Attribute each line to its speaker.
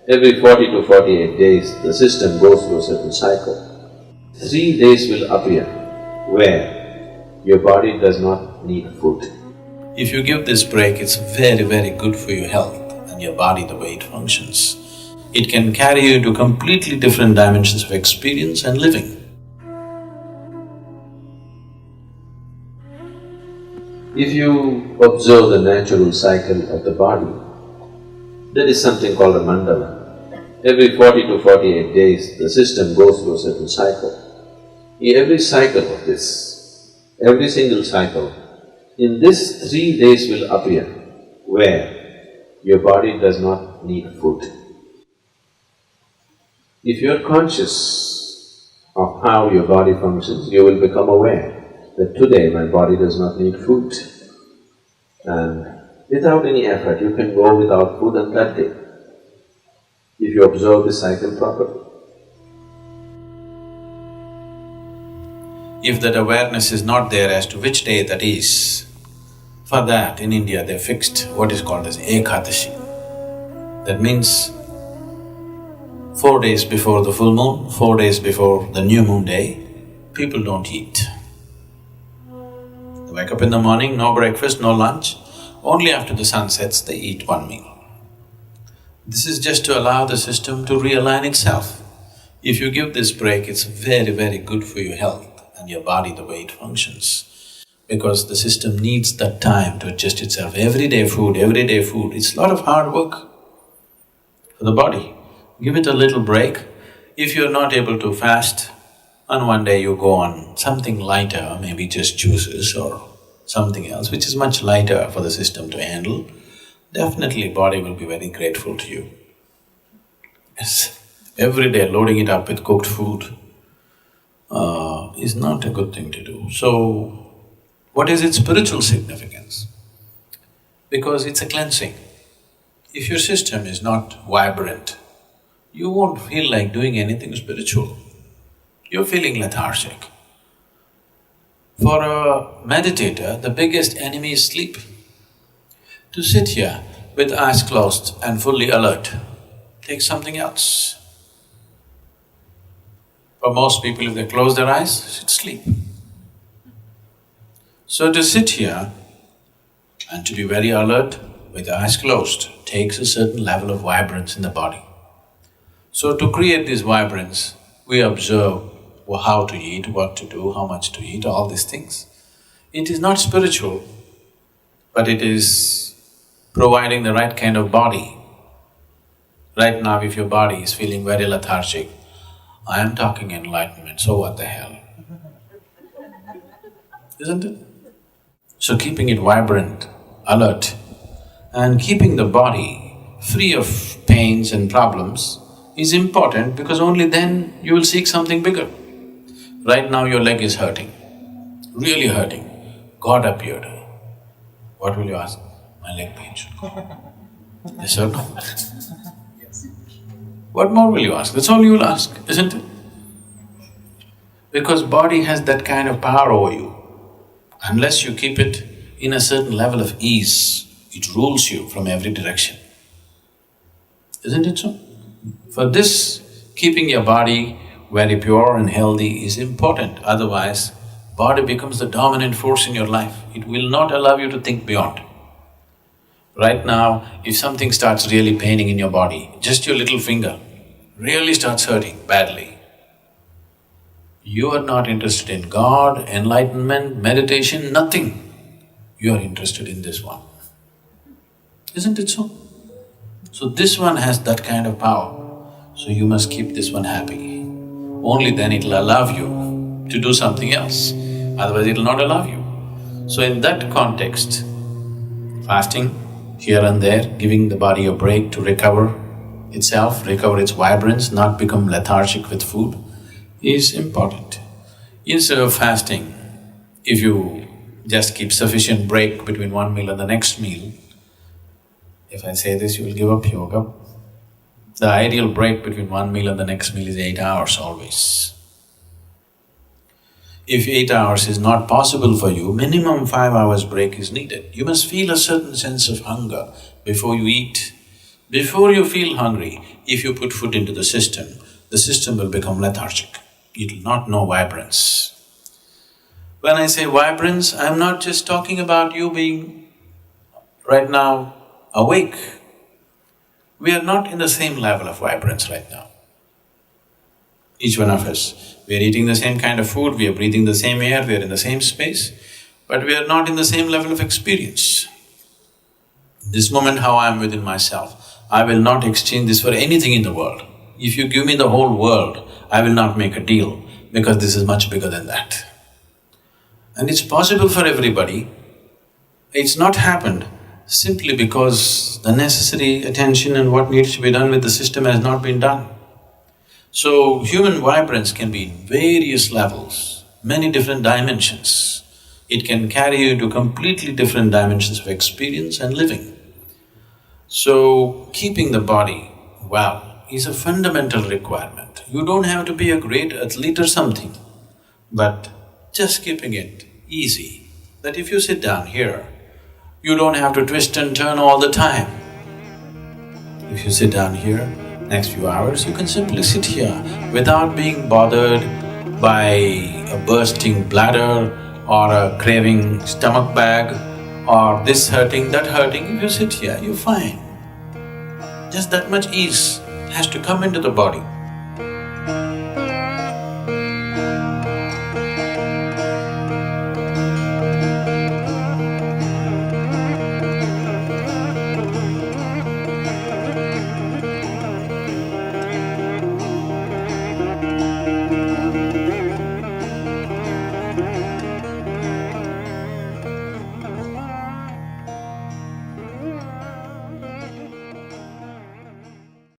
Speaker 1: Every 40 to 48 days, the system goes through a certain cycle. 3 days will appear where your body does not need food.
Speaker 2: If you give this break, it's very, very good for your health and your body, the way it functions. It can carry you to completely different dimensions of experience and living.
Speaker 1: If you observe the natural cycle of the body, there is something called a mandala. Every 40 to 48 days, the system goes through a certain cycle. Every cycle of this, every single cycle, in this 3 days will appear where your body does not need food. If you are conscious of how your body functions, you will become aware that today my body does not need food. And without any effort, you can go without food on that day, if you observe the cycle properly.
Speaker 2: If that awareness is not there as to which day that is, for that in India they fixed what is called as Ekadashi. That means 4 days before the full moon, 4 days before the new moon day, people don't eat. They wake up in the morning, no breakfast, no lunch, only after the sun sets they eat one meal. This is just to allow the system to realign itself. If you give this break, it's very, very good for your health and your body, the way it functions. Because the system needs that time to adjust itself. Everyday food, it's a lot of hard work for the body. Give it a little break. If you're not able to fast, and one day you go on something lighter, maybe just juices or something else which is much lighter for the system to handle, definitely body will be very grateful to you. Yes, every day loading it up with cooked food is not a good thing to do. So, what is its spiritual significance? Because it's a cleansing. If your system is not vibrant, you won't feel like doing anything spiritual. You're feeling lethargic. For a meditator, the biggest enemy is sleep. To sit here with eyes closed and fully alert takes something else. For most people, if they close their eyes, it's sleep. So to sit here and to be very alert with eyes closed takes a certain level of vibrance in the body. So to create this vibrance, we observe how to eat, what to do, how much to eat, all these things. It is not spiritual, but it is providing the right kind of body. Right now, if your body is feeling very lethargic, I am talking enlightenment, so what the hell? Isn't it? So keeping it vibrant, alert, and keeping the body free of pains and problems is important, because only then you will seek something bigger. Right now your leg is hurting, really hurting. God appeared. What will you ask? My leg pains. Yes or no? What more will you ask? That's all you will ask, isn't it? Because body has that kind of power over you. Unless you keep it in a certain level of ease, it rules you from every direction. Isn't it so? For this, keeping your body very pure and healthy is important, otherwise body becomes the dominant force in your life. It will not allow you to think beyond. Right now, if something starts really paining in your body, just your little finger really starts hurting badly, you are not interested in God, enlightenment, meditation, nothing. You are interested in this one. Isn't it so? So this one has that kind of power, so you must keep this one happy. Only then it'll allow you to do something else, otherwise it'll not allow you. So in that context, fasting here and there, giving the body a break to recover itself, recover its vibrance, not become lethargic with food, is important. Instead of fasting, if you just keep sufficient break between one meal and the next meal, if I say this, you will give up yoga. The ideal break between one meal and the next meal is 8 hours always. If 8 hours is not possible for you, minimum 5 hours break is needed. You must feel a certain sense of hunger before you eat, Before you feel hungry, if you put food into the system will become lethargic. It will not know vibrance. When I say vibrance, I'm not just talking about you being right now awake. We are not in the same level of vibrance right now. Each one of us, we are eating the same kind of food, we are breathing the same air, we are in the same space, but we are not in the same level of experience. This moment how I am within myself, I will not exchange this for anything in the world. If you give me the whole world, I will not make a deal because this is much bigger than that. And it's possible for everybody. It's not happened simply because the necessary attention and what needs to be done with the system has not been done. So, human vibrance can be in various levels, many different dimensions. It can carry you to completely different dimensions of experience and living. So, keeping the body well is a fundamental requirement. You don't have to be a great athlete or something, but just keeping it easy, that if you sit down here, you don't have to twist and turn all the time. If you sit down here, next few hours, you can simply sit here without being bothered by a bursting bladder or a craving stomach bag or this hurting, that hurting. If you sit here, you're fine. Just that much ease has to come into the body.